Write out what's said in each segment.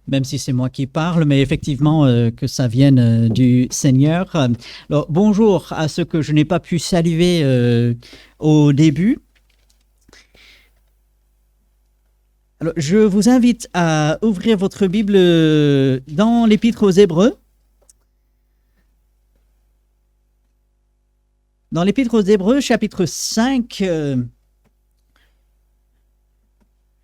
même si c'est moi qui parle, mais effectivement que ça vienne du Seigneur. Alors, bonjour à ceux que je n'ai pas pu saluer au début. Alors, je vous invite à ouvrir votre Bible dans l'Épître aux Hébreux. Dans l'Épître aux Hébreux, chapitre 5,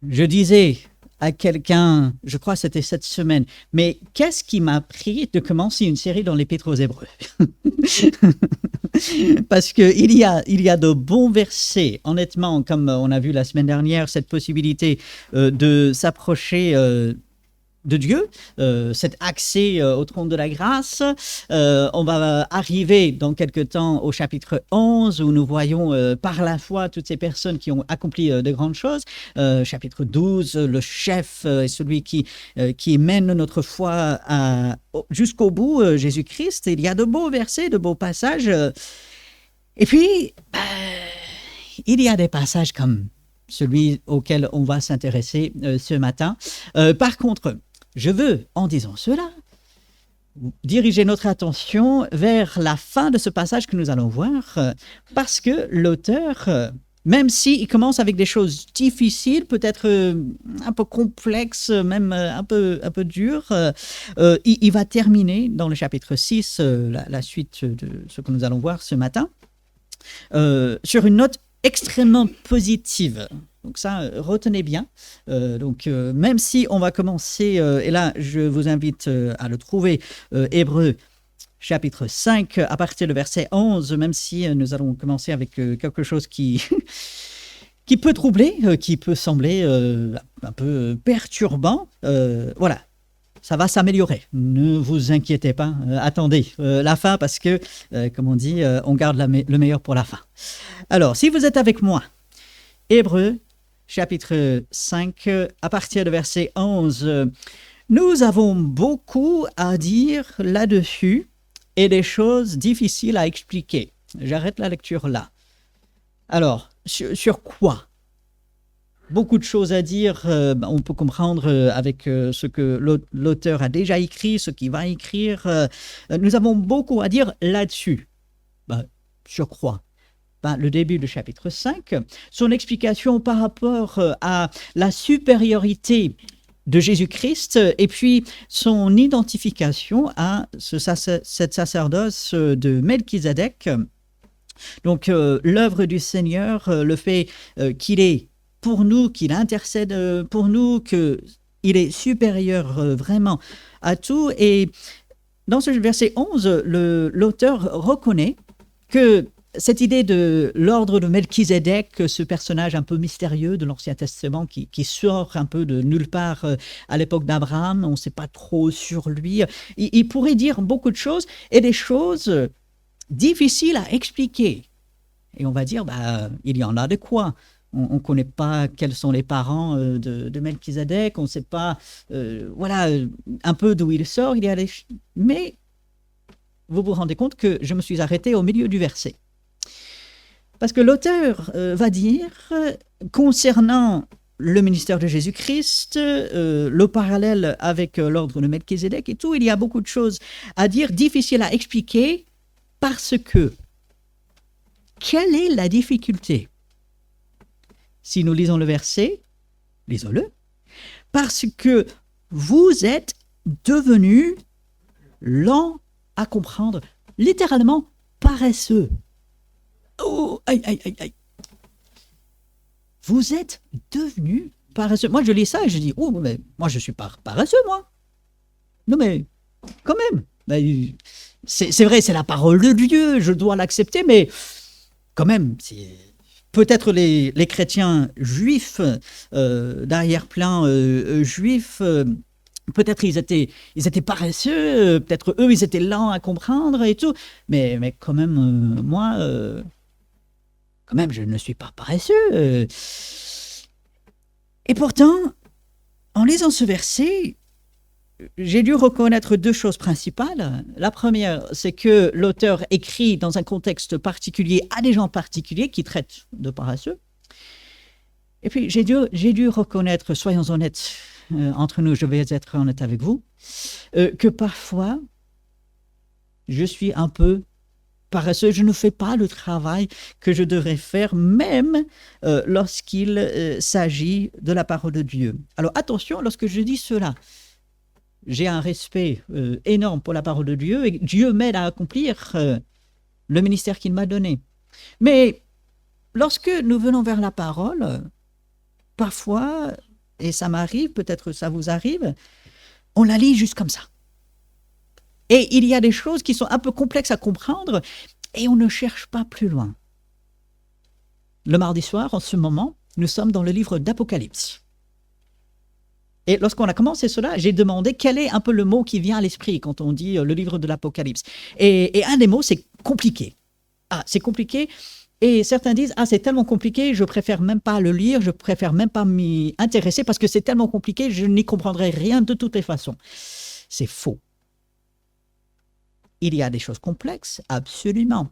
je disais à quelqu'un, je crois que c'était cette semaine, mais qu'est-ce qui m'a pris de commencer une série dans l'Épître aux Hébreux? Parce qu'il y a de bons versets, honnêtement, comme on a vu la semaine dernière, cette possibilité de s'approcher de Dieu, cet accès au trône de la grâce. On va arriver dans quelque temps au chapitre 11 où nous voyons par la foi toutes ces personnes qui ont accompli de grandes choses. Chapitre 12, le chef est celui qui mène notre foi jusqu'au bout, Jésus-Christ. Il y a de beaux versets, de beaux passages. Et puis, il y a des passages comme celui auquel on va s'intéresser ce matin. Par contre, je veux, en disant cela, diriger notre attention vers la fin de ce passage que nous allons voir, parce que l'auteur, même s'il commence avec des choses difficiles, peut-être un peu complexes, même un peu dures, il va terminer dans le chapitre 6, la suite de ce que nous allons voir ce matin, sur une note extrêmement positive. Donc ça, retenez bien. Même si on va commencer, et là, je vous invite à le trouver, Hébreux, chapitre 5, à partir du verset 11, même si nous allons commencer avec quelque chose qui peut troubler, qui peut sembler un peu perturbant. Voilà. Ça va s'améliorer. Ne vous inquiétez pas. Attendez la fin parce que, comme on dit, on garde le meilleur pour la fin. Alors, si vous êtes avec moi, Hébreux, chapitre 5, à partir du verset 11, nous avons beaucoup à dire là-dessus et des choses difficiles à expliquer. J'arrête la lecture là. Alors, sur quoi ? Beaucoup de choses à dire, on peut comprendre avec ce que l'auteur a déjà écrit, ce qu'il va écrire. Nous avons beaucoup à dire là-dessus. Sur quoi ? Le début du chapitre 5, son explication par rapport à la supériorité de Jésus-Christ et puis son identification à cette sacerdoce de Melchizedek. Donc l'œuvre du Seigneur, le fait qu'il est pour nous, qu'il intercède pour nous, qu'il est supérieur vraiment à tout. Et dans ce verset 11, l'auteur reconnaît que cette idée de l'ordre de Melchizedek, ce personnage un peu mystérieux de l'Ancien Testament qui sort un peu de nulle part à l'époque d'Abraham, on ne sait pas trop sur lui, il pourrait dire beaucoup de choses et des choses difficiles à expliquer. Et on va dire, il y en a de quoi. On ne connaît pas quels sont les parents de Melchizedek, on ne sait pas, un peu d'où il sort. Mais vous vous rendez compte que je me suis arrêté au milieu du verset. Parce que l'auteur va dire, concernant le ministère de Jésus-Christ, le parallèle avec l'ordre de Melchizedek et tout, il y a beaucoup de choses à dire, difficiles à expliquer, parce que quelle est la difficulté ? Si nous lisons le verset, lisons-le, parce que vous êtes devenus lents à comprendre, littéralement paresseux. Oh, aïe, aïe, aïe, aïe. Vous êtes devenus paresseux. Moi, je lis ça et je dis, oh, mais moi, je ne suis pas paresseux, moi. Non, mais quand même. C'est vrai, c'est la parole de Dieu, je dois l'accepter, mais quand même, peut-être les chrétiens juifs, d'arrière-plan juif, peut-être ils étaient paresseux, peut-être eux, ils étaient lents à comprendre et tout, mais quand même, moi, quand même, je ne suis pas paresseux. Et pourtant, en lisant ce verset, j'ai dû reconnaître deux choses principales. La première, c'est que l'auteur écrit dans un contexte particulier à des gens particuliers qui traitent de paresseux. Et puis, j'ai dû reconnaître, soyons honnêtes, entre nous, je vais être honnête avec vous, que parfois, je suis un peu paresseux, je ne fais pas le travail que je devrais faire, même lorsqu'il s'agit de la parole de Dieu. Alors attention, lorsque je dis cela, j'ai un respect énorme pour la parole de Dieu et Dieu m'aide à accomplir le ministère qu'il m'a donné. Mais lorsque nous venons vers la parole, parfois, et ça m'arrive, peut-être ça vous arrive, on la lit juste comme ça. Et il y a des choses qui sont un peu complexes à comprendre et on ne cherche pas plus loin. Le mardi soir, en ce moment, nous sommes dans le livre d'Apocalypse. Et lorsqu'on a commencé cela, j'ai demandé quel est un peu le mot qui vient à l'esprit quand on dit le livre de l'Apocalypse. Et un des mots, c'est compliqué. Ah, c'est compliqué. Et certains disent, ah, c'est tellement compliqué, je préfère même pas le lire, je préfère même pas m'y intéresser parce que c'est tellement compliqué, je n'y comprendrai rien de toutes les façons. C'est faux. Il y a des choses complexes, absolument.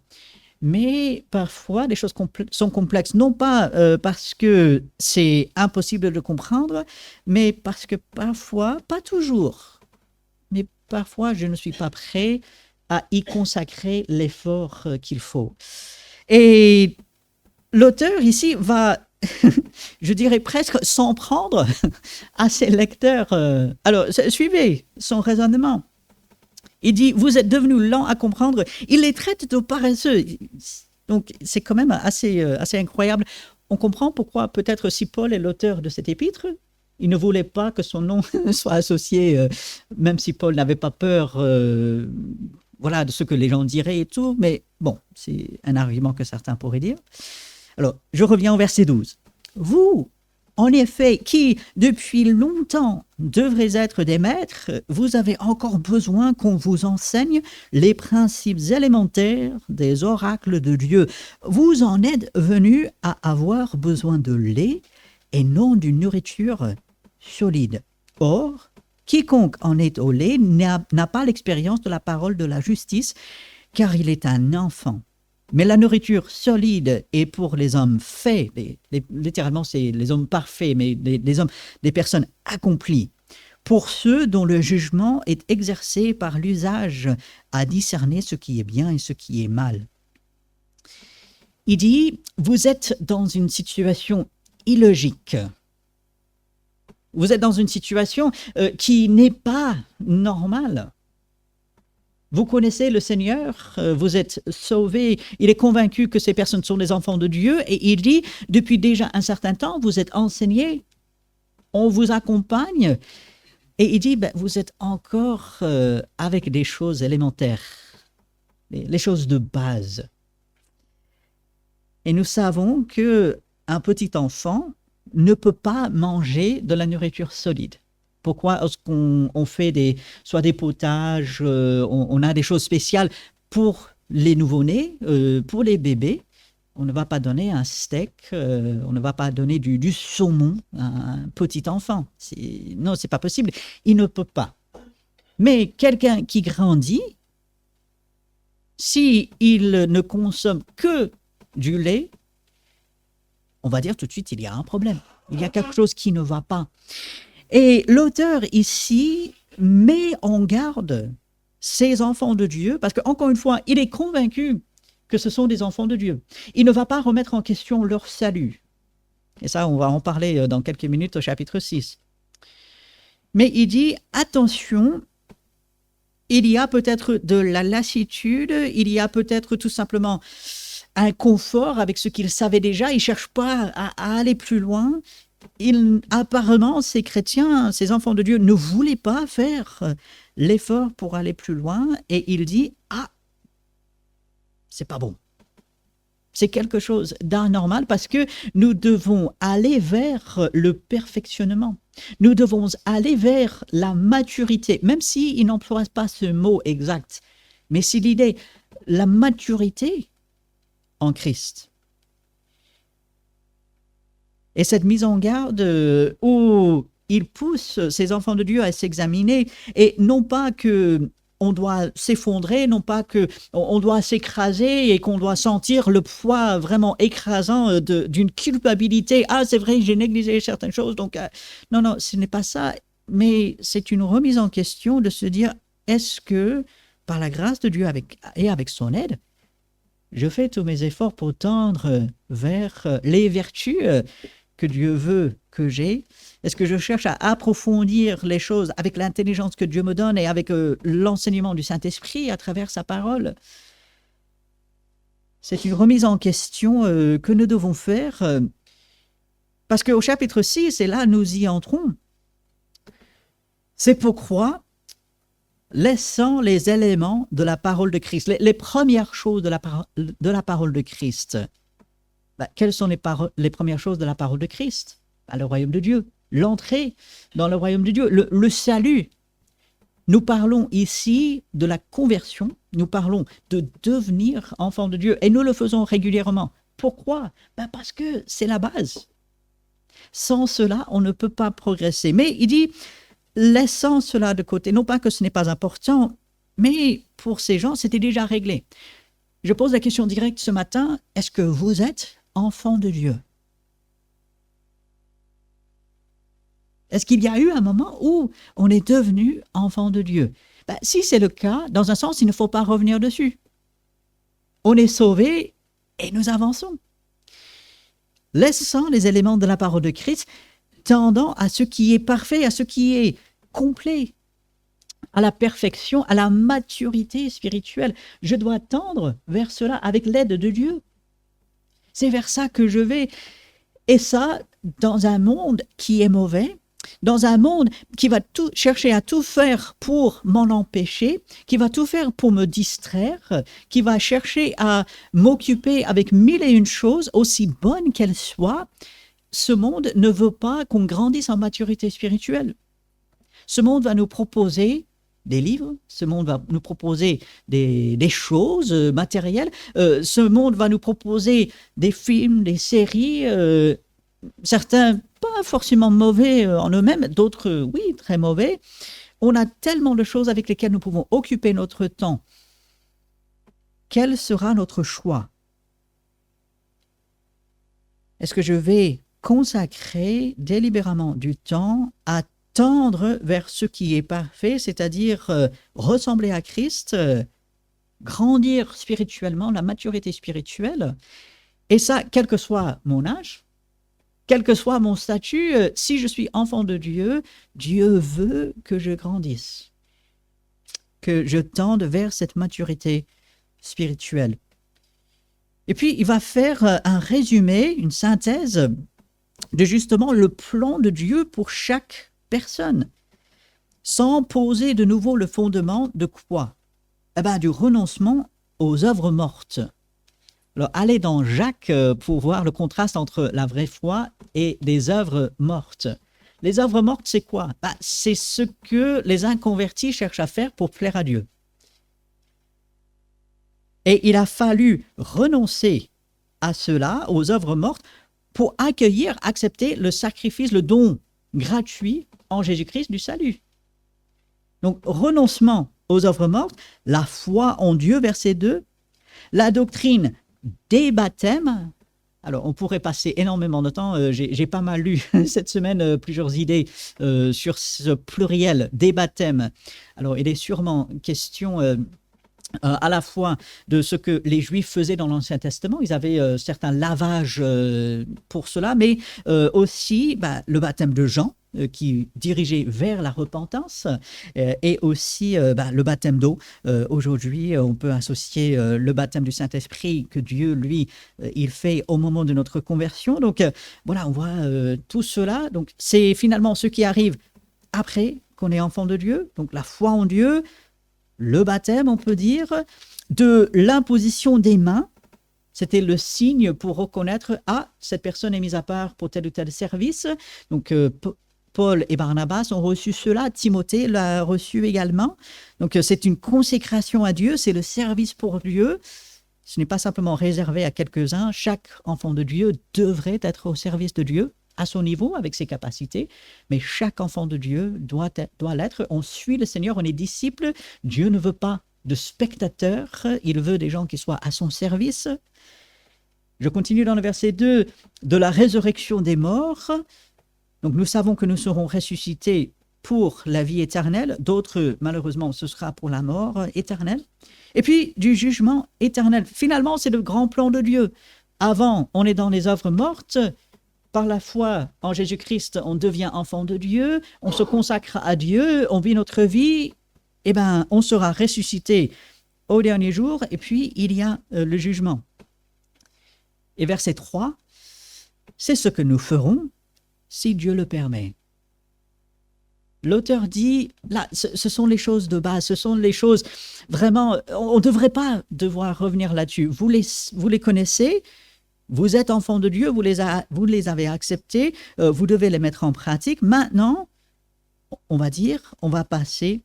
Mais parfois, des choses sont complexes, non pas parce que c'est impossible de comprendre, mais parce que parfois, pas toujours, mais parfois, je ne suis pas prêt à y consacrer l'effort qu'il faut. Et l'auteur ici va, je dirais presque s'en prendre à ses lecteurs. Alors, suivez son raisonnement. Il dit, vous êtes devenus lents à comprendre. Il les traite de paresseux. Donc, c'est quand même assez incroyable. On comprend pourquoi peut-être si Paul est l'auteur de cet épître, il ne voulait pas que son nom soit associé, même si Paul n'avait pas peur voilà, de ce que les gens diraient et tout. Mais bon, c'est un argument que certains pourraient dire. Alors, je reviens au verset 12. Vous, en effet, qui, depuis longtemps, devrez être des maîtres, vous avez encore besoin qu'on vous enseigne les principes élémentaires des oracles de Dieu. Vous en êtes venus à avoir besoin de lait et non d'une nourriture solide. Or, quiconque en est au lait n'a pas l'expérience de la parole de la justice, car il est un enfant. Mais la nourriture solide est pour les hommes faits, littéralement c'est les hommes parfaits, mais les hommes, des personnes accomplies, pour ceux dont le jugement est exercé par l'usage à discerner ce qui est bien et ce qui est mal. Il dit, vous êtes dans une situation illogique. Vous êtes dans une situation qui n'est pas normale. Vous connaissez le Seigneur, vous êtes sauvés, il est convaincu que ces personnes sont des enfants de Dieu et il dit, depuis déjà un certain temps, vous êtes enseignés, on vous accompagne et il dit, ben, vous êtes encore avec des choses élémentaires, les choses de base. Et nous savons qu'un petit enfant ne peut pas manger de la nourriture solide. Pourquoi est-ce qu'on fait soit des potages, on a des choses spéciales pour les nouveau-nés, pour les bébés. On ne va pas donner un steak, on ne va pas donner du saumon à un petit enfant. Non, c'est pas possible. Il ne peut pas. Mais quelqu'un qui grandit, s'il ne consomme que du lait, on va dire tout de suite il y a un problème. Il y a quelque chose qui ne va pas. Et l'auteur ici met en garde ces enfants de Dieu, parce qu'encore une fois, il est convaincu que ce sont des enfants de Dieu. Il ne va pas remettre en question leur salut. Et ça, on va en parler dans quelques minutes au chapitre 6. Mais il dit, attention, il y a peut-être de la lassitude, il y a peut-être tout simplement un confort avec ce qu'il savait déjà, il ne cherche pas à aller plus loin. Apparemment, ces chrétiens, ces enfants de Dieu ne voulaient pas faire l'effort pour aller plus loin et il dit, ah, c'est pas bon. C'est quelque chose d'anormal parce que nous devons aller vers le perfectionnement. Nous devons aller vers la maturité, même s'il n'emploie pas ce mot exact. Mais c'est l'idée, la maturité en Christ. Et cette mise en garde où il pousse ces enfants de Dieu à s'examiner, et non pas que on doit s'effondrer, non pas qu'on doit s'écraser et qu'on doit sentir le poids vraiment écrasant d'une culpabilité. Ah, c'est vrai, j'ai négligé certaines choses. Donc, non, ce n'est pas ça. mais c'est une remise en question de se dire, est-ce que, par la grâce de Dieu et avec son aide, je fais tous mes efforts pour tendre vers les vertus que Dieu veut que j'ai? Est-ce que je cherche à approfondir les choses avec l'intelligence que Dieu me donne et avec l'enseignement du Saint-Esprit à travers sa parole? C'est une remise en question que nous devons faire parce qu'au chapitre 6, et là nous y entrons, c'est pourquoi, laissant les éléments de la parole de Christ, les premières choses de la parole de Christ, quelles sont les premières choses de la parole de Christ? Le royaume de Dieu, l'entrée dans le royaume de Dieu, le salut. Nous parlons ici de la conversion, nous parlons de devenir enfant de Dieu, et nous le faisons régulièrement. Pourquoi? Parce que c'est la base. Sans cela, on ne peut pas progresser. Mais il dit, laissant cela de côté, non pas que ce n'est pas important, mais pour ces gens, c'était déjà réglé. Je pose la question directe ce matin, est-ce que vous êtes enfant de Dieu? Est-ce qu'il y a eu un moment où on est devenu enfant de Dieu? Si c'est le cas, dans un sens, il ne faut pas revenir dessus. On est sauvé et nous avançons. Laissant les éléments de la parole de Christ, tendant à ce qui est parfait, à ce qui est complet, à la perfection, à la maturité spirituelle. Je dois tendre vers cela avec l'aide de Dieu. C'est vers ça que je vais. Et ça, dans un monde qui est mauvais, dans un monde qui va chercher à tout faire pour m'en empêcher, qui va tout faire pour me distraire, qui va chercher à m'occuper avec mille et une choses, aussi bonnes qu'elles soient, ce monde ne veut pas qu'on grandisse en maturité spirituelle. Ce monde va nous proposer des livres, ce monde va nous proposer des choses matérielles, ce monde va nous proposer des films, des séries, certains pas forcément mauvais en eux-mêmes, d'autres oui, très mauvais. On a tellement de choses avec lesquelles nous pouvons occuper notre temps. Quel sera notre choix? Est-ce que je vais consacrer délibérément du temps à tendre vers ce qui est parfait, c'est-à-dire ressembler à Christ, grandir spirituellement, la maturité spirituelle, et ça, quel que soit mon âge, quel que soit mon statut, si je suis enfant de Dieu, Dieu veut que je grandisse, que je tende vers cette maturité spirituelle. Et puis, il va faire un résumé, une synthèse de justement le plan de Dieu pour chaque personne, sans poser de nouveau le fondement de quoi? Du renoncement aux œuvres mortes. Alors, allez dans Jacques pour voir le contraste entre la vraie foi et les œuvres mortes. Les œuvres mortes, c'est quoi? C'est ce que les inconvertis cherchent à faire pour plaire à Dieu. Et il a fallu renoncer à cela, aux œuvres mortes, pour accepter le sacrifice, le don gratuit en Jésus-Christ du salut. Donc, renoncement aux œuvres mortes, la foi en Dieu, verset 2, la doctrine des baptêmes. Alors, on pourrait passer énormément de temps. J'ai pas mal lu cette semaine plusieurs idées sur ce pluriel des baptêmes. Alors, il est sûrement question à la fois de ce que les Juifs faisaient dans l'Ancien Testament. Ils avaient certains lavages pour cela, mais aussi le baptême de Jean, qui dirigeait vers la repentance, et aussi le baptême d'eau. Aujourd'hui, on peut associer le baptême du Saint-Esprit que Dieu, lui, il fait au moment de notre conversion. Donc, voilà, on voit tout cela. Donc, c'est finalement ce qui arrive après qu'on est enfant de Dieu. Donc, la foi en Dieu, le baptême, on peut dire, de l'imposition des mains. C'était le signe pour reconnaître, cette personne est mise à part pour tel ou tel service. Donc, Paul et Barnabas ont reçu cela, Timothée l'a reçu également. Donc, c'est une consécration à Dieu, c'est le service pour Dieu. Ce n'est pas simplement réservé à quelques-uns. Chaque enfant de Dieu devrait être au service de Dieu, à son niveau, avec ses capacités. Mais chaque enfant de Dieu doit l'être. On suit le Seigneur, on est disciple. Dieu ne veut pas de spectateurs, il veut des gens qui soient à son service. Je continue dans le verset 2, de la résurrection des morts. Donc nous savons que nous serons ressuscités pour la vie éternelle, d'autres, malheureusement, ce sera pour la mort éternelle. Et puis, du jugement éternel. Finalement, c'est le grand plan de Dieu. Avant, on est dans les œuvres mortes. Par la foi en Jésus-Christ, on devient enfant de Dieu, on se consacre à Dieu, on vit notre vie, et ben, on sera ressuscité au dernier jour, et puis il y a le jugement. Et verset 3, c'est ce que nous ferons si Dieu le permet. L'auteur dit, là, ce sont les choses de base, ce sont les choses vraiment, on ne devrait pas devoir revenir là-dessus. Vous les connaissez, vous êtes enfants de Dieu, vous les avez acceptés, vous devez les mettre en pratique. Maintenant, on va dire, on va passer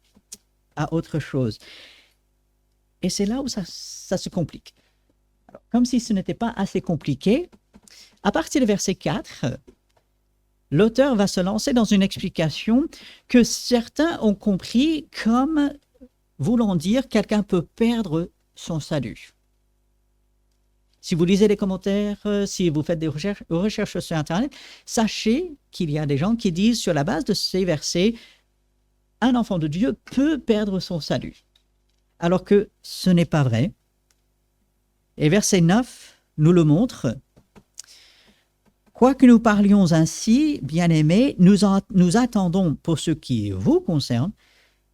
à autre chose. Et c'est là où ça se complique. Alors, comme si ce n'était pas assez compliqué, à partir du verset 4, l'auteur va se lancer dans une explication que certains ont compris comme voulant dire quelqu'un peut perdre son salut. Si vous lisez les commentaires, si vous faites des recherches sur Internet, sachez qu'il y a des gens qui disent sur la base de ces versets, un enfant de Dieu peut perdre son salut. Alors que ce n'est pas vrai. Et verset 9 nous le montre. Quoique nous parlions ainsi, bien-aimés, nous attendons pour ce qui vous concerne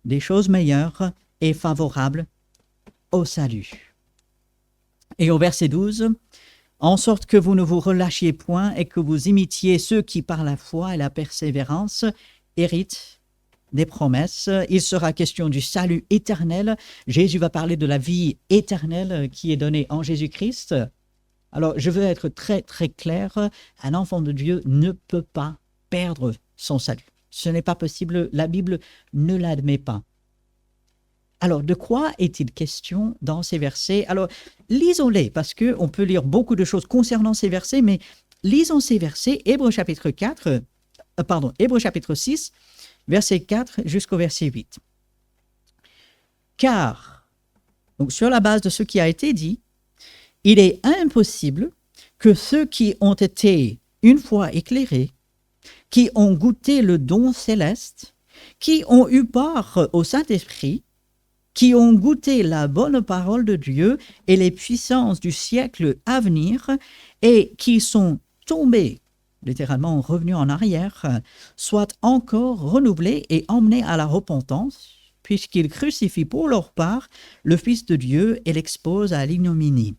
des choses meilleures et favorables au salut. Et au verset 12, en sorte que vous ne vous relâchiez point et que vous imitiez ceux qui, par la foi et la persévérance, héritent des promesses. Il sera question du salut éternel. Jésus va parler de la vie éternelle qui est donnée en Jésus-Christ. Alors, je veux être très, très clair. Un enfant de Dieu ne peut pas perdre son salut. Ce n'est pas possible. La Bible ne l'admet pas. Alors, de quoi est-il question dans ces versets? Alors, lisons-les, parce qu'on peut lire beaucoup de choses concernant ces versets, mais lisons ces versets, Hébreux chapitre 6, verset 4 jusqu'au verset 8. Car, donc sur la base de ce qui a été dit, il est impossible que ceux qui ont été une fois éclairés, qui ont goûté le don céleste, qui ont eu part au Saint-Esprit, qui ont goûté la bonne parole de Dieu et les puissances du siècle à venir, et qui sont tombés, littéralement revenus en arrière, soient encore renouvelés et emmenés à la repentance, puisqu'ils crucifient pour leur part le Fils de Dieu et l'exposent à l'ignominie.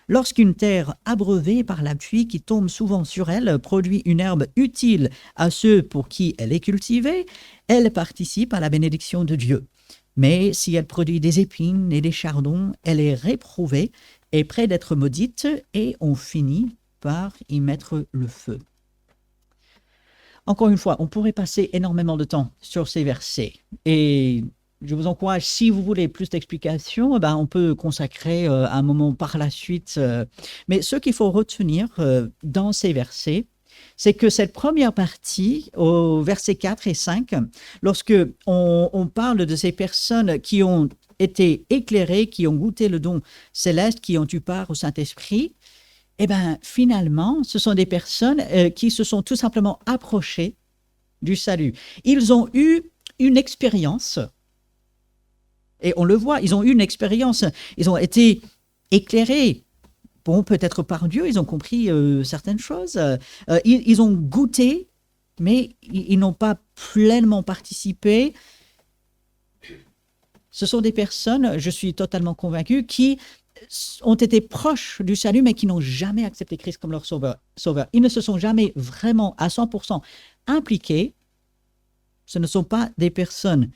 Lorsqu'une terre abreuvée par la pluie qui tombe souvent sur elle produit une herbe utile à ceux pour qui elle est cultivée, elle participe à la bénédiction de Dieu. Mais si elle produit des épines et des chardons, elle est réprouvée et près d'être maudite, et on finit par y mettre le feu. Encore une fois, on pourrait passer énormément de temps sur ces versets. Et je vous encourage, si vous voulez plus d'explications, on peut consacrer un moment par la suite. Mais ce qu'il faut retenir dans ces versets, c'est que cette première partie, au verset 4 et 5, lorsque on parle de ces personnes qui ont été éclairées, qui ont goûté le don céleste, qui ont eu part au Saint-Esprit, finalement, ce sont des personnes qui se sont tout simplement approchées du salut. Ils ont eu une expérience, et on le voit, ils ont eu une expérience, ils ont été éclairés. Bon, peut-être par Dieu, ils ont compris certaines choses. Ils ont goûté, mais ils n'ont pas pleinement participé. Ce sont des personnes, je suis totalement convaincu, qui ont été proches du salut, mais qui n'ont jamais accepté Christ comme leur sauveur. Ils ne se sont jamais vraiment à 100% impliqués. Ce ne sont pas des personnes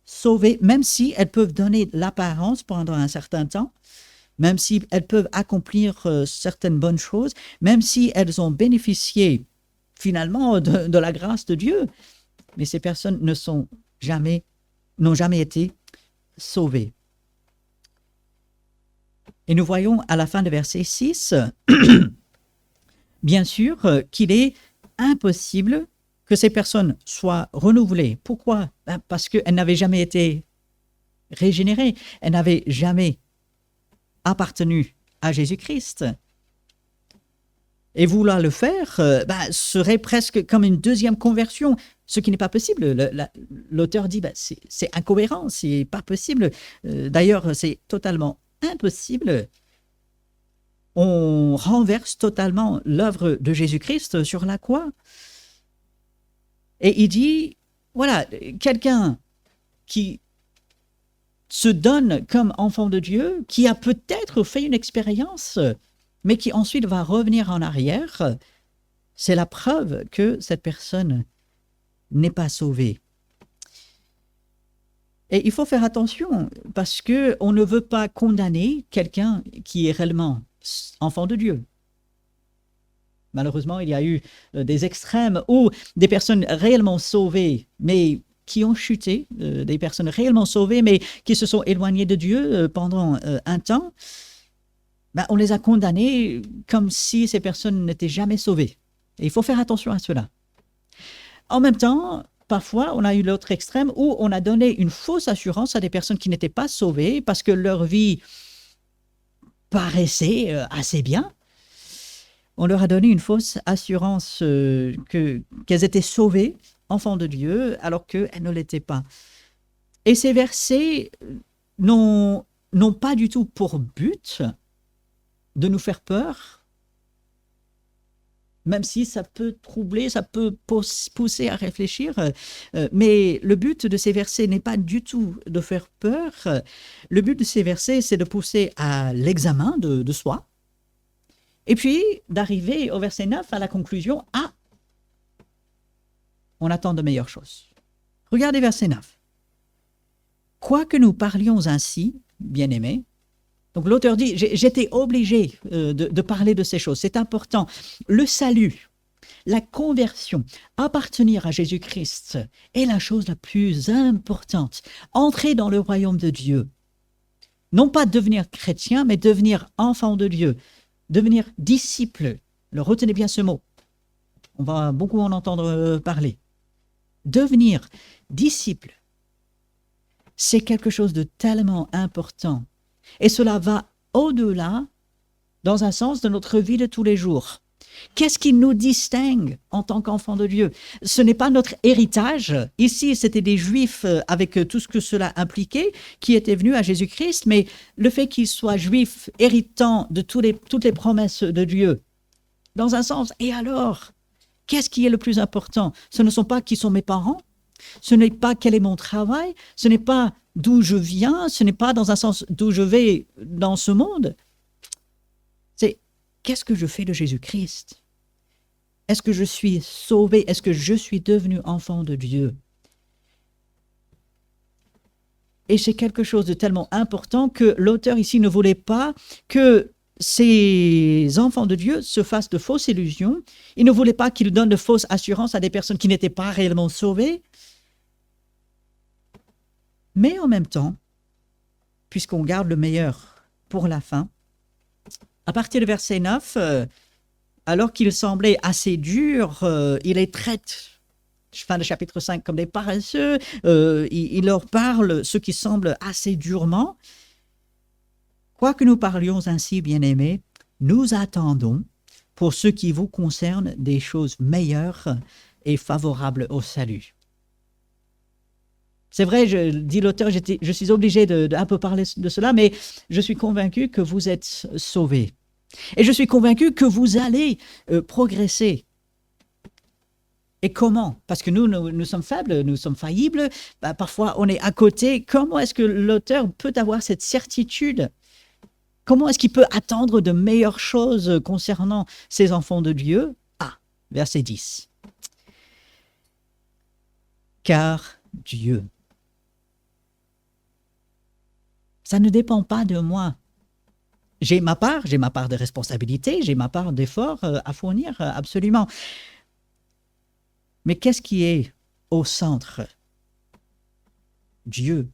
sauvées, même si elles peuvent donner l'apparence pendant un certain temps, même si elles peuvent accomplir certaines bonnes choses, même si elles ont bénéficié finalement de la grâce de Dieu. Mais ces personnes n'ont jamais été sauvées. Et nous voyons à la fin de verset 6, bien sûr, qu'il est impossible que ces personnes soient renouvelées. Pourquoi? Parce qu'elles n'avaient jamais été régénérées, elles n'avaient jamais appartenu à Jésus-Christ. Et vouloir le faire serait presque comme une deuxième conversion, ce qui n'est pas possible. L'auteur dit c'est incohérent, c'est pas possible. D'ailleurs, c'est totalement impossible. On renverse totalement l'œuvre de Jésus-Christ sur la croix. Et il dit, voilà, quelqu'un qui se donne comme enfant de Dieu, qui a peut-être fait une expérience, mais qui ensuite va revenir en arrière, c'est la preuve que cette personne n'est pas sauvée. Et il faut faire attention, parce qu'on ne veut pas condamner quelqu'un qui est réellement enfant de Dieu. Malheureusement, il y a eu des extrêmes où des personnes réellement sauvées, mais qui ont chuté, des personnes réellement sauvées, mais qui se sont éloignées de Dieu pendant un temps. On les a condamnées comme si ces personnes n'étaient jamais sauvées. Et il faut faire attention à cela. En même temps, parfois, on a eu l'autre extrême où on a donné une fausse assurance à des personnes qui n'étaient pas sauvées parce que leur vie paraissait assez bien. On leur a donné une fausse assurance qu'elles étaient sauvées, enfants de Dieu, alors qu'elles ne l'étaient pas. Et ces versets n'ont pas du tout pour but de nous faire peur, même si ça peut troubler, ça peut pousser à réfléchir, mais le but de ces versets n'est pas du tout de faire peur. Le but de ces versets, c'est de pousser à l'examen de soi, et puis d'arriver au verset 9 à la conclusion, on attend de meilleures choses. Regardez verset 9. « Quoique nous parlions ainsi, bien-aimés », donc l'auteur dit, j'étais obligé de parler de ces choses, c'est important. Le salut, la conversion, appartenir à Jésus-Christ est la chose la plus importante. Entrer dans le royaume de Dieu. Non pas devenir chrétien, mais devenir enfant de Dieu. Devenir disciple. Retenez bien ce mot. On va beaucoup en entendre parler. Devenir disciple, c'est quelque chose de tellement important. Et cela va au-delà, dans un sens, de notre vie de tous les jours. Qu'est-ce qui nous distingue en tant qu'enfants de Dieu? Ce n'est pas notre héritage. Ici, c'était des Juifs avec tout ce que cela impliquait, qui étaient venus à Jésus-Christ, mais le fait qu'ils soient Juifs, héritant de toutes les promesses de Dieu, dans un sens, et alors, qu'est-ce qui est le plus important? Ce ne sont pas qui sont mes parents, ce n'est pas quel est mon travail, ce n'est pas d'où je viens, ce n'est pas dans un sens d'où je vais dans ce monde. C'est qu'est-ce que je fais de Jésus-Christ? Est-ce que je suis sauvé? Est-ce que je suis devenu enfant de Dieu? Et c'est quelque chose de tellement important que l'auteur ici ne voulait pas que ces enfants de Dieu se fassent de fausses illusions. Il ne voulait pas qu'ils donnent de fausses assurances à des personnes qui n'étaient pas réellement sauvées. Mais en même temps, puisqu'on garde le meilleur pour la fin, à partir du verset 9, alors qu'il semblait assez dur, il les traite, fin de chapitre 5, comme des paresseux, il leur parle ce qui semble assez durement. Quoique nous parlions ainsi, bien-aimés, nous attendons, pour ce qui vous concerne, des choses meilleures et favorables au salut. C'est vrai, dit l'auteur, je suis obligé d'un peu parler de cela, mais je suis convaincu que vous êtes sauvés. Et je suis convaincu que vous allez progresser. Et comment? Parce que nous sommes faibles, nous sommes faillibles, parfois on est à côté. Comment est-ce que l'auteur peut avoir cette certitude? Comment est-ce qu'il peut attendre de meilleures choses concernant ces enfants de Dieu? Verset 10. Car Dieu. Ça ne dépend pas de moi. J'ai ma part de responsabilité, j'ai ma part d'effort à fournir, absolument. Mais qu'est-ce qui est au centre? Dieu.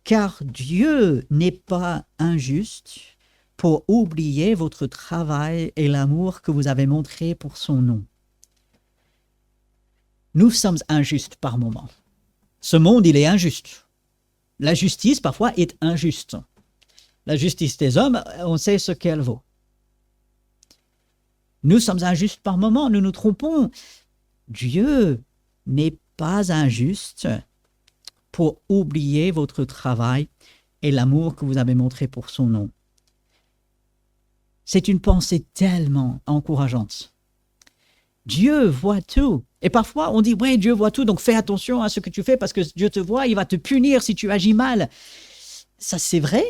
Car Dieu n'est pas injuste pour oublier votre travail et l'amour que vous avez montré pour son nom. Nous sommes injustes par moments. Ce monde, il est injuste. La justice, parfois, est injuste. La justice des hommes, on sait ce qu'elle vaut. Nous sommes injustes par moments, nous nous trompons. Dieu n'est pas injuste pour oublier votre travail et l'amour que vous avez montré pour son nom. C'est une pensée tellement encourageante. Dieu voit tout. Et parfois, on dit, oui, Dieu voit tout, donc fais attention à ce que tu fais parce que Dieu te voit, il va te punir si tu agis mal. Ça, c'est vrai.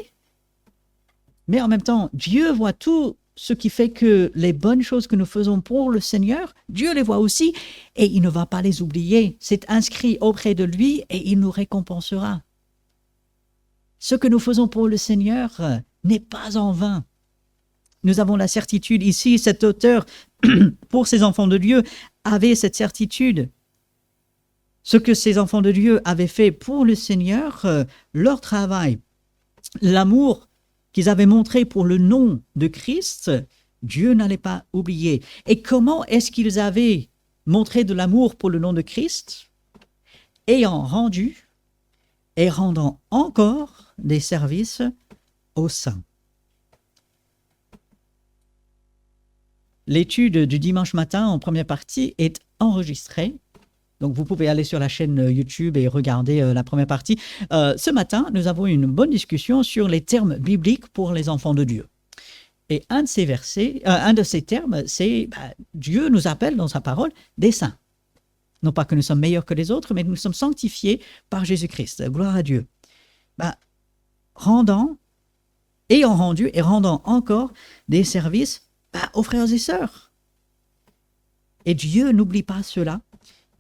Mais en même temps, Dieu voit tout, ce qui fait que les bonnes choses que nous faisons pour le Seigneur, Dieu les voit aussi et il ne va pas les oublier. C'est inscrit auprès de lui et il nous récompensera. Ce que nous faisons pour le Seigneur n'est pas en vain. Nous avons la certitude ici, cet auteur, pour ces enfants de Dieu, avait cette certitude. Ce que ces enfants de Dieu avaient fait pour le Seigneur, leur travail, l'amour qu'ils avaient montré pour le nom de Christ, Dieu n'allait pas oublier. Et comment est-ce qu'ils avaient montré de l'amour pour le nom de Christ? Ayant rendu et rendant encore des services aux saints. L'étude du dimanche matin en première partie est enregistrée. Donc, vous pouvez aller sur la chaîne YouTube et regarder la première partie. Ce matin, nous avons une bonne discussion sur les termes bibliques pour les enfants de Dieu. Et un de ces versets, un de ces termes, c'est Dieu nous appelle dans sa parole des saints. Non pas que nous sommes meilleurs que les autres, mais nous sommes sanctifiés par Jésus-Christ. Gloire à Dieu. Ayant rendu et rendant encore des services aux frères et sœurs. Et Dieu n'oublie pas cela.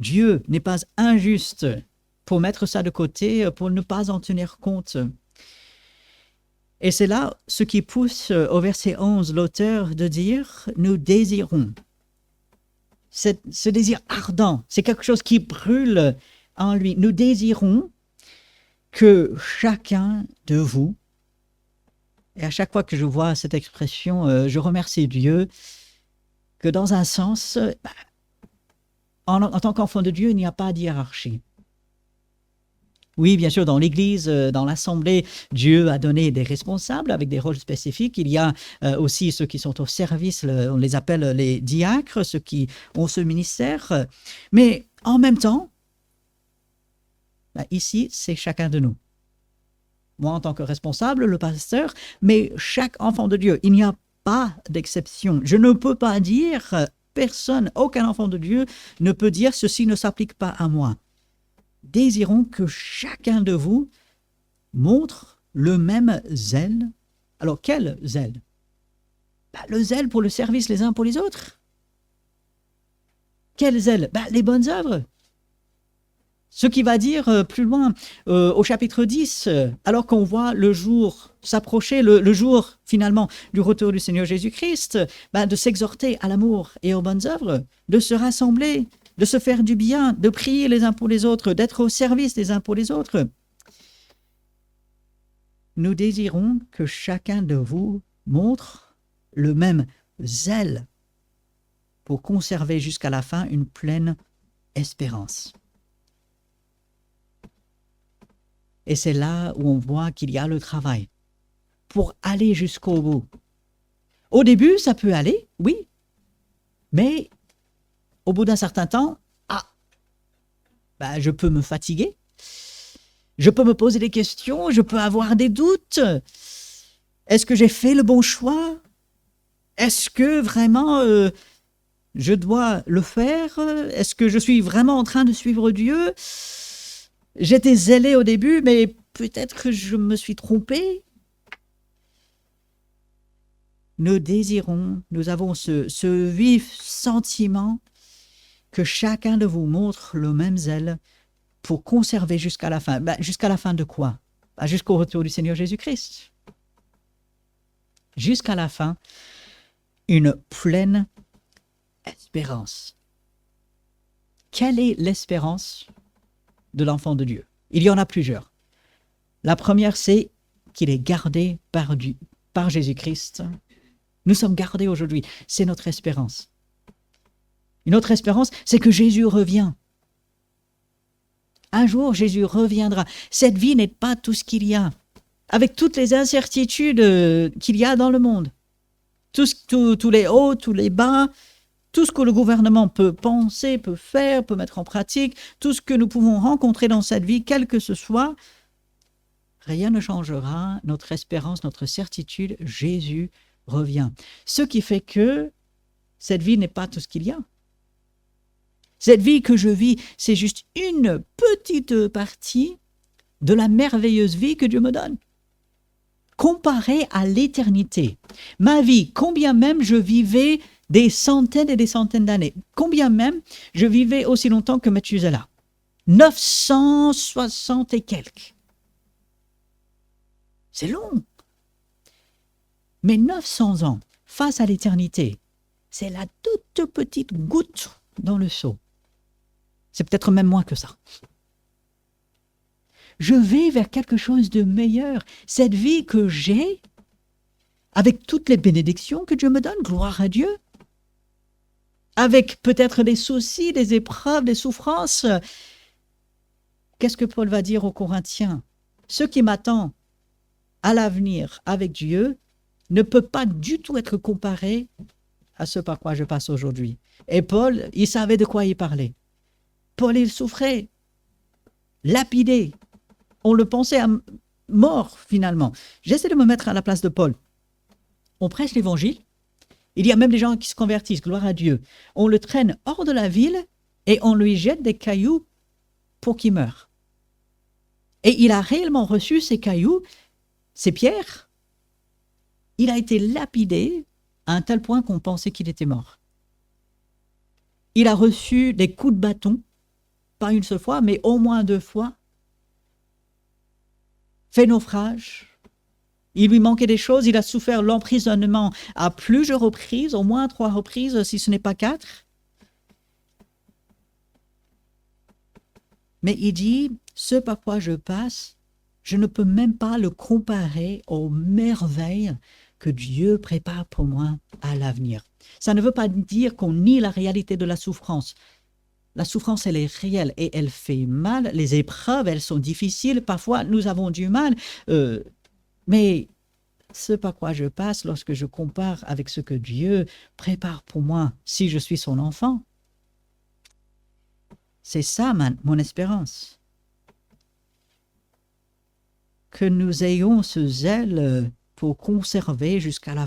Dieu n'est pas injuste pour mettre ça de côté, pour ne pas en tenir compte. Et c'est là ce qui pousse au verset 11 l'auteur de dire « Nous désirons ». Ce désir ardent, c'est quelque chose qui brûle en lui. Nous désirons que chacun de vous, et à chaque fois que je vois cette expression, je remercie Dieu que dans un sens, en tant qu'enfant de Dieu, il n'y a pas de hiérarchie. Oui, bien sûr, dans l'Église, dans l'Assemblée, Dieu a donné des responsables avec des rôles spécifiques. Il y a aussi ceux qui sont au service, on les appelle les diacres, ceux qui ont ce ministère. Mais en même temps, ici, c'est chacun de nous. Moi, en tant que responsable, le pasteur, mais chaque enfant de Dieu, il n'y a pas d'exception. Je ne peux pas dire, personne, aucun enfant de Dieu ne peut dire « ceci ne s'applique pas à moi ». Désirons que chacun de vous montre le même zèle. Alors, quel zèle? Le zèle pour le service les uns pour les autres. Quel zèle? Les bonnes œuvres. Ce qui va dire plus loin, au chapitre 10, alors qu'on voit le jour s'approcher, le jour finalement du retour du Seigneur Jésus-Christ, de s'exhorter à l'amour et aux bonnes œuvres, de se rassembler, de se faire du bien, de prier les uns pour les autres, d'être au service des uns pour les autres. Nous désirons que chacun de vous montre le même zèle pour conserver jusqu'à la fin une pleine espérance. Et c'est là où on voit qu'il y a le travail pour aller jusqu'au bout. Au début, ça peut aller, oui, mais au bout d'un certain temps, je peux me fatiguer, je peux me poser des questions, je peux avoir des doutes. Est-ce que j'ai fait le bon choix? Est-ce que vraiment je dois le faire? Est-ce que je suis vraiment en train de suivre Dieu? J'étais zélé au début, mais peut-être que je me suis trompé. Nous désirons, nous avons ce vif sentiment que chacun de vous montre le même zèle pour conserver jusqu'à la fin. Jusqu'à la fin de quoi? Jusqu'au retour du Seigneur Jésus-Christ. Jusqu'à la fin, une pleine espérance. Quelle est l'espérance de l'enfant de Dieu? Il y en a plusieurs. La première, c'est qu'il est gardé par Jésus-Christ. Nous sommes gardés aujourd'hui. C'est notre espérance. Une autre espérance, c'est que Jésus revient. Un jour, Jésus reviendra. Cette vie n'est pas tout ce qu'il y a. Avec toutes les incertitudes qu'il y a dans le monde. tous les hauts, tous les bas, tout ce que le gouvernement peut penser, peut faire, peut mettre en pratique, tout ce que nous pouvons rencontrer dans cette vie, quel que ce soit, rien ne changera notre espérance, notre certitude. Jésus revient. Ce qui fait que cette vie n'est pas tout ce qu'il y a. Cette vie que je vis, c'est juste une petite partie de la merveilleuse vie que Dieu me donne. Comparée à l'éternité, ma vie, combien même je vivais des centaines et des centaines d'années, combien même je vivais aussi longtemps que Methuselah, 960 et quelques. C'est long. Mais 900 ans face à l'éternité, c'est la toute petite goutte dans le seau. C'est peut-être même moins que ça. Je vais vers quelque chose de meilleur. Cette vie que j'ai, avec toutes les bénédictions que Dieu me donne, gloire à Dieu, avec peut-être des soucis, des épreuves, des souffrances. Qu'est-ce que Paul va dire aux Corinthiens? Ce qui m'attend à l'avenir avec Dieu ne peut pas du tout être comparé à ce par quoi je passe aujourd'hui. Et Paul, il savait de quoi il parlait. Paul, il souffrait, lapidé. On le pensait à mort, finalement. J'essaie de me mettre à la place de Paul. On prêche l'évangile. Il y a même des gens qui se convertissent, gloire à Dieu. On le traîne hors de la ville et on lui jette des cailloux pour qu'il meure. Et il a réellement reçu ces cailloux, ces pierres. Il a été lapidé à un tel point qu'on pensait qu'il était mort. Il a reçu des coups de bâton, pas une seule fois, mais au moins 2 fois. Fait naufrage. Il lui manquait des choses. Il a souffert l'emprisonnement à plusieurs reprises, au moins 3 reprises, si ce n'est pas 4. Mais il dit, ce par quoi je passe, je ne peux même pas le comparer aux merveilles que Dieu prépare pour moi à l'avenir. Ça ne veut pas dire qu'on nie la réalité de la souffrance. La souffrance, elle est réelle et elle fait mal. Les épreuves, elles sont difficiles. Parfois, nous avons du mal. Mais ce par quoi je passe, lorsque je compare avec ce que Dieu prépare pour moi, si je suis son enfant, c'est ça mon espérance. Que nous ayons ce zèle pour conserver jusqu'à la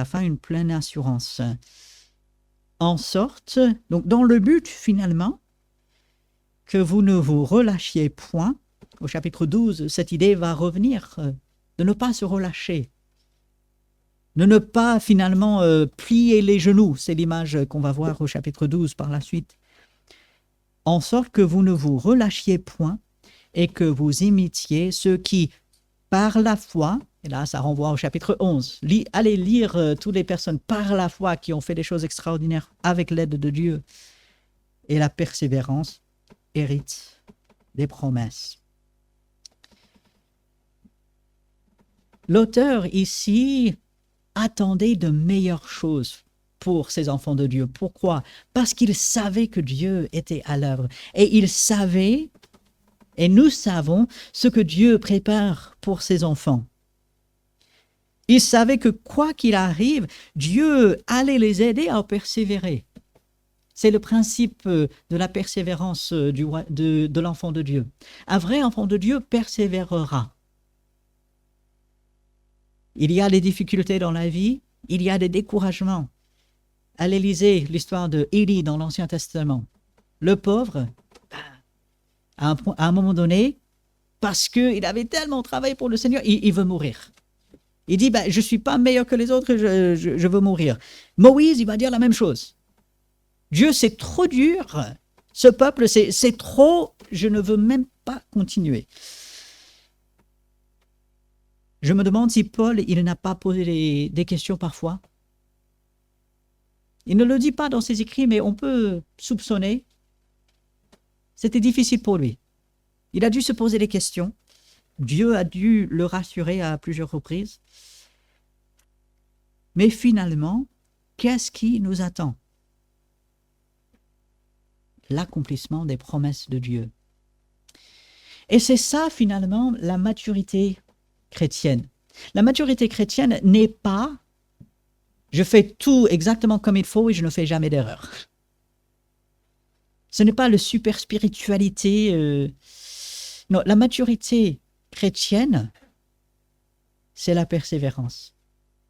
fin une pleine assurance. En sorte, donc dans le but finalement, que vous ne vous relâchiez point. Au chapitre 12, cette idée va revenir, de ne pas se relâcher, de ne pas finalement plier les genoux. C'est l'image qu'on va voir au chapitre 12 par la suite. En sorte que vous ne vous relâchiez point et que vous imitiez ceux qui, par la foi, et là ça renvoie au chapitre 11, allez lire toutes les personnes par la foi qui ont fait des choses extraordinaires avec l'aide de Dieu, et la persévérance hérite des promesses. L'auteur ici attendait de meilleures choses pour ces enfants de Dieu. Pourquoi? Parce qu'il savait que Dieu était à l'œuvre. Et il savait, et nous savons, ce que Dieu prépare pour ses enfants. Il savait que quoi qu'il arrive, Dieu allait les aider à persévérer. C'est le principe de la persévérance de l'enfant de Dieu. Un vrai enfant de Dieu persévérera. Il y a des difficultés dans la vie, il y a des découragements. Allez lisez l'histoire de Élie dans l'Ancien Testament. Le pauvre, à un moment donné, parce qu'il avait tellement travaillé pour le Seigneur, il veut mourir. Il dit, je ne suis pas meilleur que les autres, je veux mourir. Moïse, il va dire la même chose. Dieu, c'est trop dur. Ce peuple, c'est trop, je ne veux même pas continuer. Je me demande si Paul, il n'a pas posé des questions parfois. Il ne le dit pas dans ses écrits, mais on peut soupçonner. C'était difficile pour lui. Il a dû se poser des questions. Dieu a dû le rassurer à plusieurs reprises. Mais finalement, qu'est-ce qui nous attend? L'accomplissement des promesses de Dieu. Et c'est ça, finalement, la maturité chrétienne. La maturité chrétienne n'est pas Je fais tout exactement comme il faut et je ne fais jamais d'erreur. Ce n'est pas le super spiritualité. Non, la maturité chrétienne, c'est la persévérance.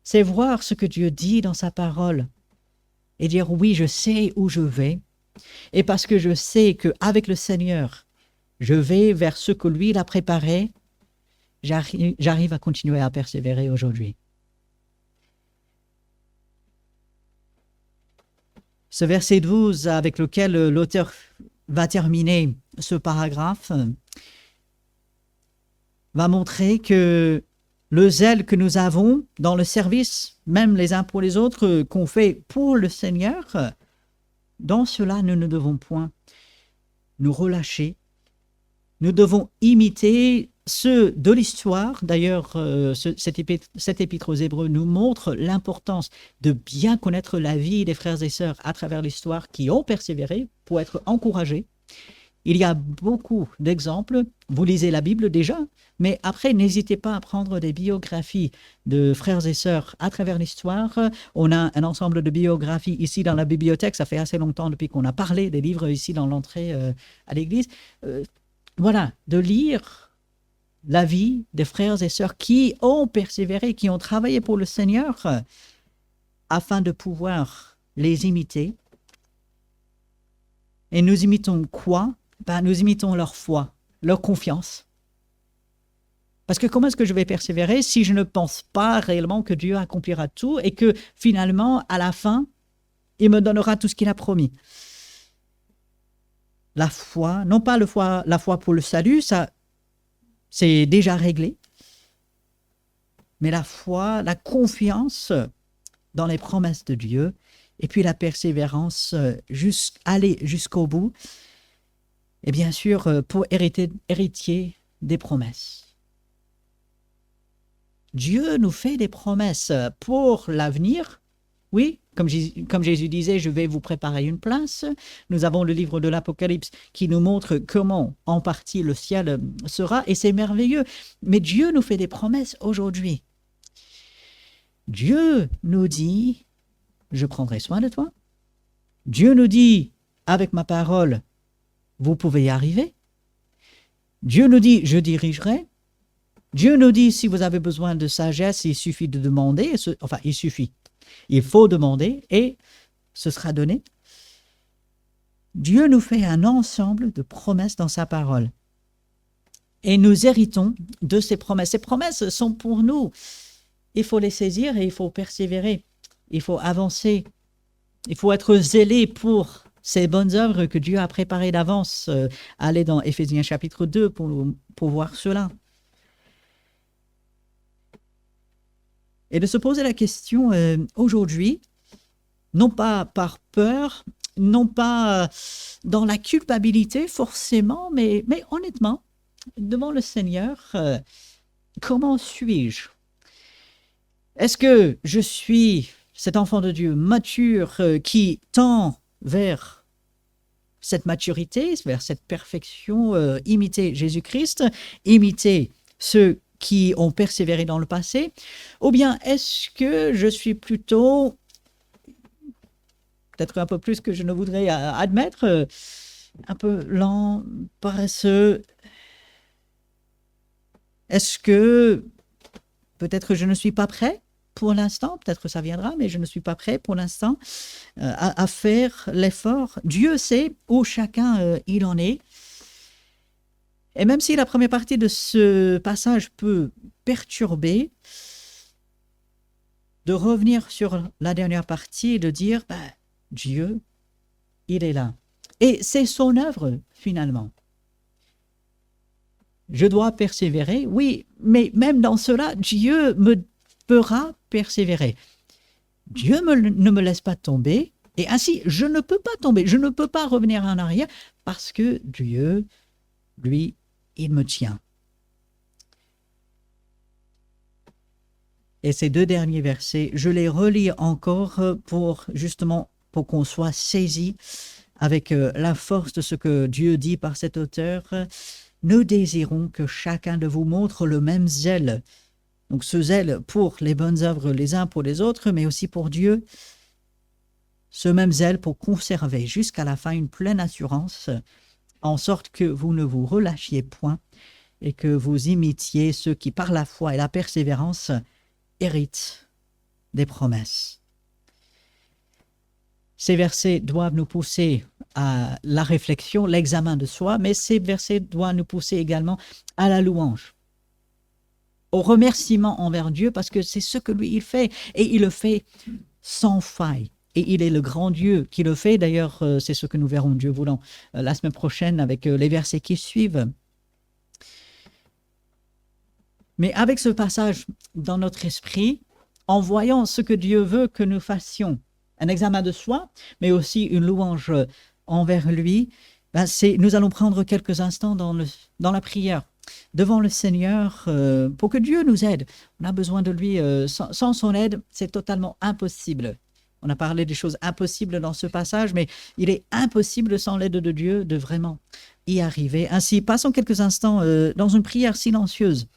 C'est voir ce que Dieu dit dans sa parole et dire oui, je sais où je vais. Et parce que je sais qu'avec le Seigneur, je vais vers ce que lui il a préparé, j'arrive à continuer à persévérer aujourd'hui. Ce verset 12 avec lequel l'auteur va terminer ce paragraphe va montrer que le zèle que nous avons dans le service, même les uns pour les autres, qu'on fait pour le Seigneur, dans cela, nous ne devons point nous relâcher. Nous devons imiter ceux de l'histoire. D'ailleurs, cet épître aux Hébreux nous montre l'importance de bien connaître la vie des frères et sœurs à travers l'histoire qui ont persévéré pour être encouragés. Il y a beaucoup d'exemples. Vous lisez la Bible déjà, mais après, n'hésitez pas à prendre des biographies de frères et sœurs à travers l'histoire. On a un ensemble de biographies ici dans la bibliothèque. Ça fait assez longtemps depuis qu'on a parlé des livres ici dans l'entrée à l'église. Voilà, de lire la vie des frères et sœurs qui ont persévéré, qui ont travaillé pour le Seigneur afin de pouvoir les imiter. Et nous imitons quoi? Nous imitons leur foi, leur confiance. Parce que comment est-ce que je vais persévérer si je ne pense pas réellement que Dieu accomplira tout et que finalement, à la fin, il me donnera tout ce qu'il a promis? La foi, non pas la foi pour le salut, ça c'est déjà réglé, mais la foi, la confiance dans les promesses de Dieu et puis la persévérance, aller jusqu'au bout. Et bien sûr, pour héritier des promesses. Dieu nous fait des promesses pour l'avenir. Oui, comme Jésus disait, je vais vous préparer une place. Nous avons le livre de l'Apocalypse qui nous montre comment, en partie, le ciel sera, et c'est merveilleux. Mais Dieu nous fait des promesses aujourd'hui. Dieu nous dit, je prendrai soin de toi. Dieu nous dit, avec ma parole, vous pouvez y arriver. Dieu nous dit, je dirigerai. Dieu nous dit, si vous avez besoin de sagesse, il suffit de demander. Enfin, il suffit. Il faut demander et ce sera donné. Dieu nous fait un ensemble de promesses dans sa parole. Et nous héritons de ces promesses. Ces promesses sont pour nous. Il faut les saisir et il faut persévérer. Il faut avancer. Il faut être zélé pour ces bonnes œuvres que Dieu a préparées d'avance. Allez dans Éphésiens chapitre 2 pour voir cela. Et de se poser la question aujourd'hui, non pas par peur, non pas dans la culpabilité forcément, mais honnêtement, devant le Seigneur, comment suis-je? Est-ce que je suis cet enfant de Dieu mature qui tend vers cette maturité, vers cette perfection, imiter Jésus-Christ, imiter ceux qui ont persévéré dans le passé, ou bien est-ce que je suis plutôt, peut-être un peu plus que je ne voudrais admettre, un peu lent, paresseux? Est-ce que peut-être je ne suis pas prêt pour l'instant, peut-être ça viendra, mais je ne suis pas prêt pour l'instant à faire l'effort. Dieu sait où chacun il en est. Et même si la première partie de ce passage peut perturber, de revenir sur la dernière partie et de dire, Dieu, il est là. Et c'est son œuvre, finalement. Je dois persévérer, oui, mais même dans cela, Dieu me fera persévérer. Dieu ne me laisse pas tomber, et ainsi, je ne peux pas tomber, je ne peux pas revenir en arrière, parce que Dieu, lui, il me tient. Et ces deux derniers versets, je les relis encore pour qu'on soit saisi avec la force de ce que Dieu dit par cet auteur. Nous désirons que chacun de vous montre le même zèle Donc ce zèle pour les bonnes œuvres les uns pour les autres, mais aussi pour Dieu. Ce même zèle pour conserver jusqu'à la fin une pleine assurance, en sorte que vous ne vous relâchiez point et que vous imitiez ceux qui, par la foi et la persévérance, héritent des promesses. Ces versets doivent nous pousser à la réflexion, l'examen de soi, mais ces versets doivent nous pousser également à la louange, au remerciement envers Dieu, parce que c'est ce que lui, il fait, et il le fait sans faille. Et il est le grand Dieu qui le fait. D'ailleurs, c'est ce que nous verrons, Dieu voulant, la semaine prochaine avec les versets qui suivent. Mais avec ce passage dans notre esprit, en voyant ce que Dieu veut que nous fassions, un examen de soi, mais aussi une louange envers lui, nous allons prendre quelques instants dans la prière, devant le Seigneur, pour que Dieu nous aide. On a besoin de lui. Sans son aide, c'est totalement impossible. On a parlé des choses impossibles dans ce passage, mais il est impossible sans l'aide de Dieu de vraiment y arriver. Ainsi, passons quelques instants dans une prière silencieuse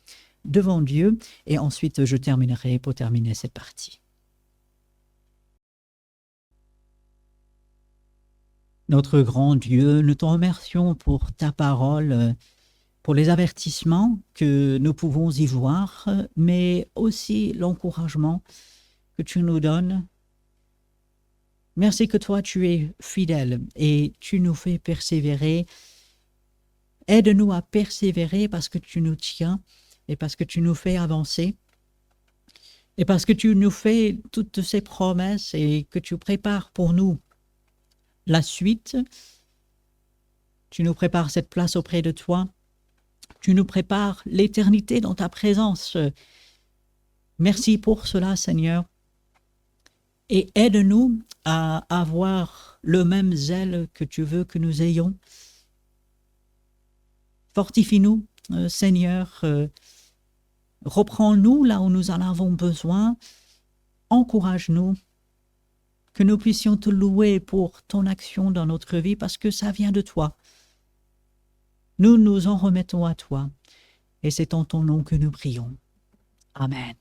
devant Dieu, et ensuite je terminerai pour terminer cette partie. Notre grand Dieu, nous te remercions pour ta parole, pour les avertissements que nous pouvons y voir, mais aussi l'encouragement que tu nous donnes. Merci que toi, tu es fidèle et tu nous fais persévérer. Aide-nous à persévérer parce que tu nous tiens et parce que tu nous fais avancer et parce que tu nous fais toutes ces promesses et que tu prépares pour nous la suite. Tu nous prépares cette place auprès de toi. Tu nous prépares l'éternité dans ta présence. Merci pour cela, Seigneur. Et aide-nous à avoir le même zèle que tu veux que nous ayons. Fortifie-nous, Seigneur. Reprends-nous là où nous en avons besoin. Encourage-nous, que nous puissions te louer pour ton action dans notre vie, parce que ça vient de toi. Nous nous en remettons à toi, et c'est en ton nom que nous prions. Amen.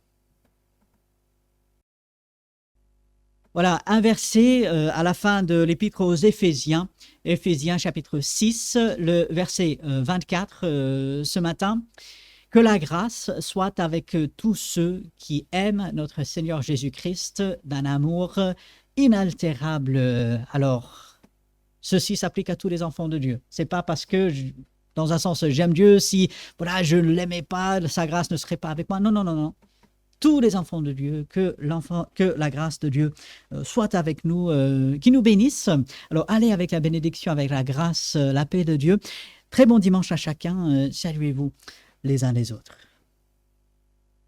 Voilà, un verset à la fin de l'épître aux Éphésiens, Éphésiens chapitre 6, le verset 24 ce matin. Que la grâce soit avec tous ceux qui aiment notre Seigneur Jésus-Christ d'un amour inaltérable. Alors, ceci s'applique à tous les enfants de Dieu. C'est pas parce que, dans un sens, j'aime Dieu, si voilà, je ne l'aimais pas, sa grâce ne serait pas avec moi. Non, non, non, non. Tous les enfants de Dieu, que la grâce de Dieu soit avec nous, qui nous bénisse. Alors, allez avec la bénédiction, avec la grâce, la paix de Dieu. Très bon dimanche à chacun. Saluez-vous les uns les autres.